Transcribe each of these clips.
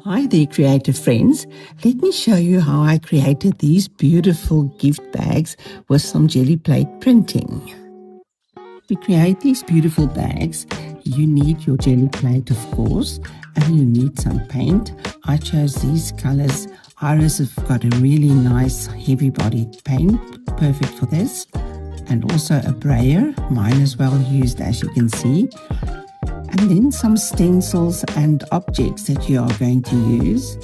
Hi there, creative friends. Let me show you how I created these beautiful gift bags with some Gelli plate printing. To create these beautiful bags, you need your Gelli plate, of course, and you need some paint. I chose these colors. Iris have got a really nice heavy-bodied paint, perfect for this, and also a Brayer. Mine is well used, as you can see. And then some stencils and objects that you are going to use,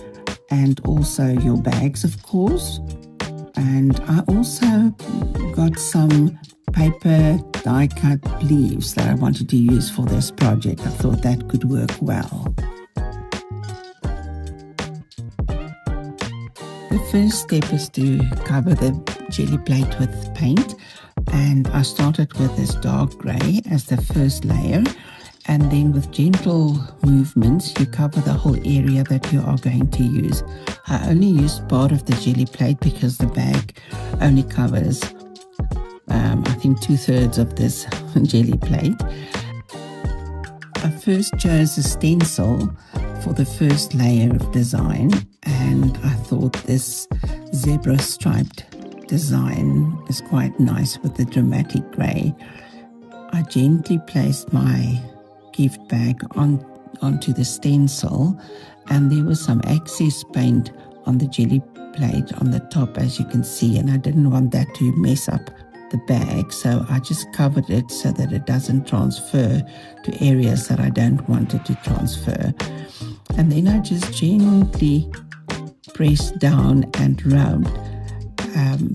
and also your bags, of course. And I also got some paper die-cut leaves that I wanted to use for this project. I thought that could work well. The first step is to cover the Gelli plate with paint, and I started with this dark grey as the first layer. And then with gentle movements, you cover the whole area that you are going to use. I only used part of the Gelli plate because the bag only covers, I think, 2/3 of this Gelli plate. I first chose a stencil for the first layer of design, and I thought this zebra striped design is quite nice with the dramatic grey. I gently placed my gift bag onto the stencil, and there was some excess paint on the Gelli plate on the top, as you can see, and I didn't want that to mess up the bag, so I just covered it so that it doesn't transfer to areas that I don't want it to transfer. And then I just gently pressed down and rubbed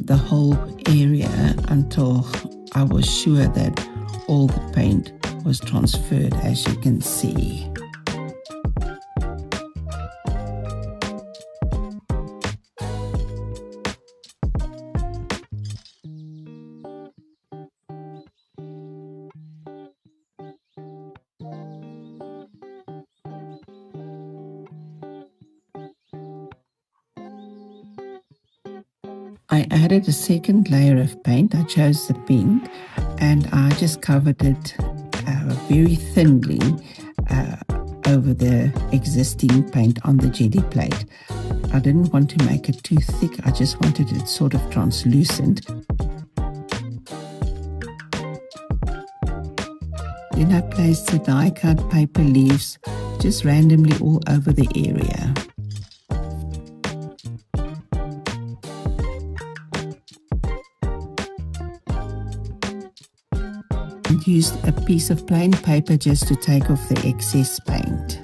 the whole area until I was sure that all the paint was transferred, as you can see. I added a second layer of paint. I chose the pink, and I just covered it very thinly over the existing paint on the Gelli plate. I didn't want to make it too thick. I just wanted it sort of translucent. Then I placed the die-cut paper leaves just randomly all over the area. And used a piece of plain paper just to take off the excess paint.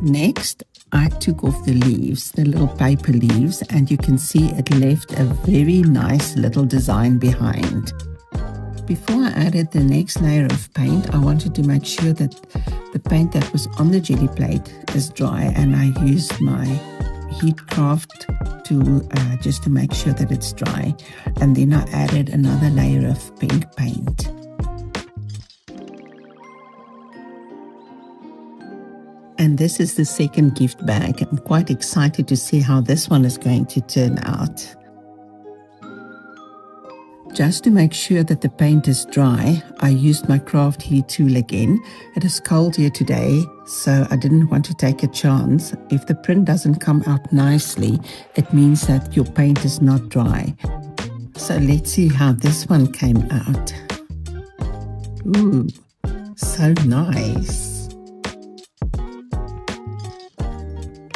Next, I took off the leaves, the little paper leaves, and you can see it left a very nice little design behind. Before I added the next layer of paint, I wanted to make sure that the paint that was on the Gelli plate is dry, and I used my heat craft tool just to make sure that it's dry, and then I added another layer of pink paint. And this is the second gift bag. I'm quite excited to see how this one is going to turn out. Just to make sure that the paint is dry, I used my craft heat tool again. It is cold here today, so I didn't want to take a chance. If the print doesn't come out nicely, it means that your paint is not dry. So let's see how this one came out. Ooh, so nice.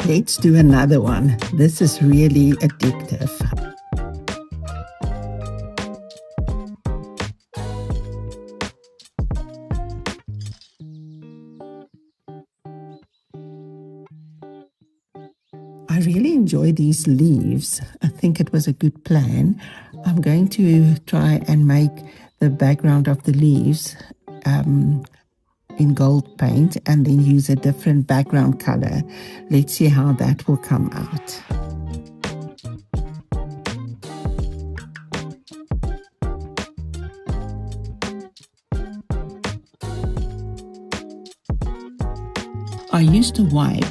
Let's do another one. This is really addictive. I really enjoy these leaves. I think it was a good plan. I'm going to try and make the background of the leaves in gold paint and then use a different background color. Let's see how that will come out. I used a wipe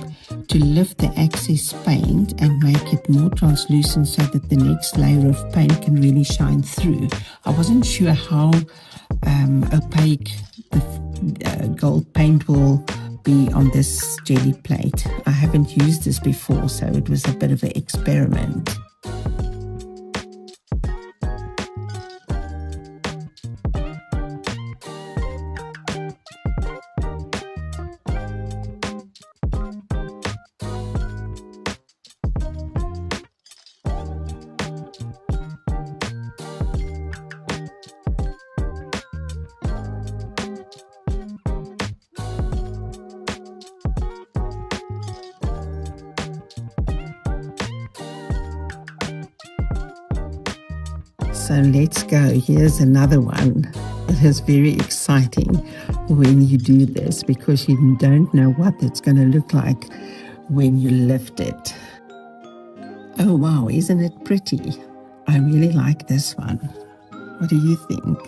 to to lift the excess paint and make it more translucent so that the next layer of paint can really shine through. I wasn't sure how opaque the gold paint will be on this jelly plate. I haven't used this before, so it was a bit of an experiment. So let's go. Here's another one. It is very exciting when you do this because you don't know what it's going to look like when you lift it. Oh wow, isn't it pretty? I really like this one. What do you think?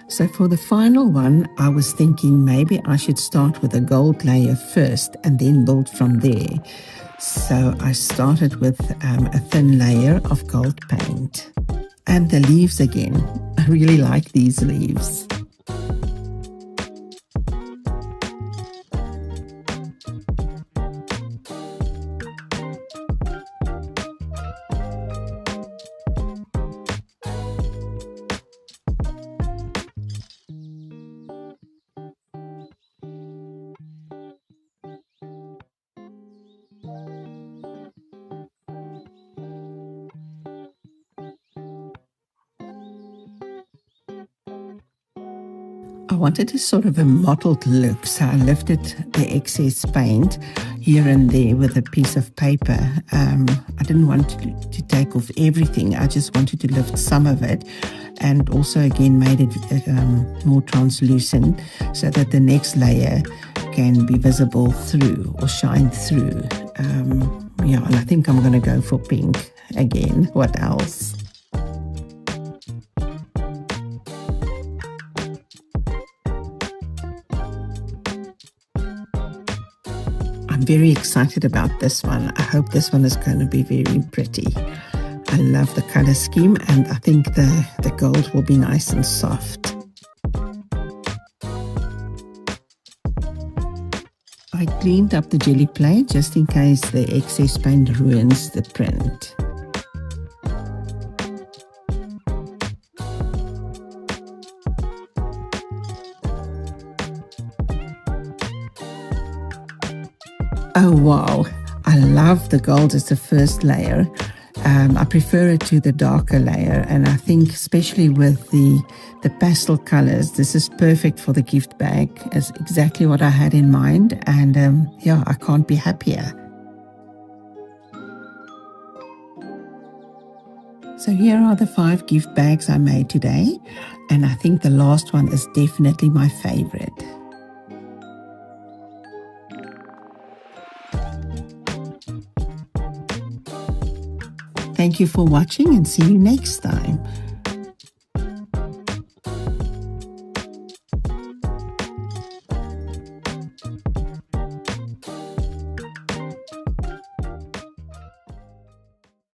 So for the final one, I was thinking maybe I should start with a gold layer first and then build from there. So I started with a thin layer of gold paint. And the leaves again. I really like these leaves. I wanted a sort of a mottled look, so I lifted the excess paint here and there with a piece of paper. I didn't want to take off everything. I just wanted to lift some of it, and also again made it more translucent so that the next layer can be visible through or shine through. Yeah, and I think I'm going to go for pink again. What else? I'm very excited about this one. I hope this one is going to be very pretty. I love the color scheme, and I think the gold will be nice and soft. I cleaned up the jelly plate just in case the excess paint ruins the print. Oh wow, I love the gold as the first layer. I prefer it to the darker layer, and I think especially with the pastel colors, this is perfect for the gift bag. It's exactly what I had in mind, and yeah, I can't be happier. So here are the 5 gift bags I made today, and I think the last one is definitely my favorite. Thank you for watching, and see you next time.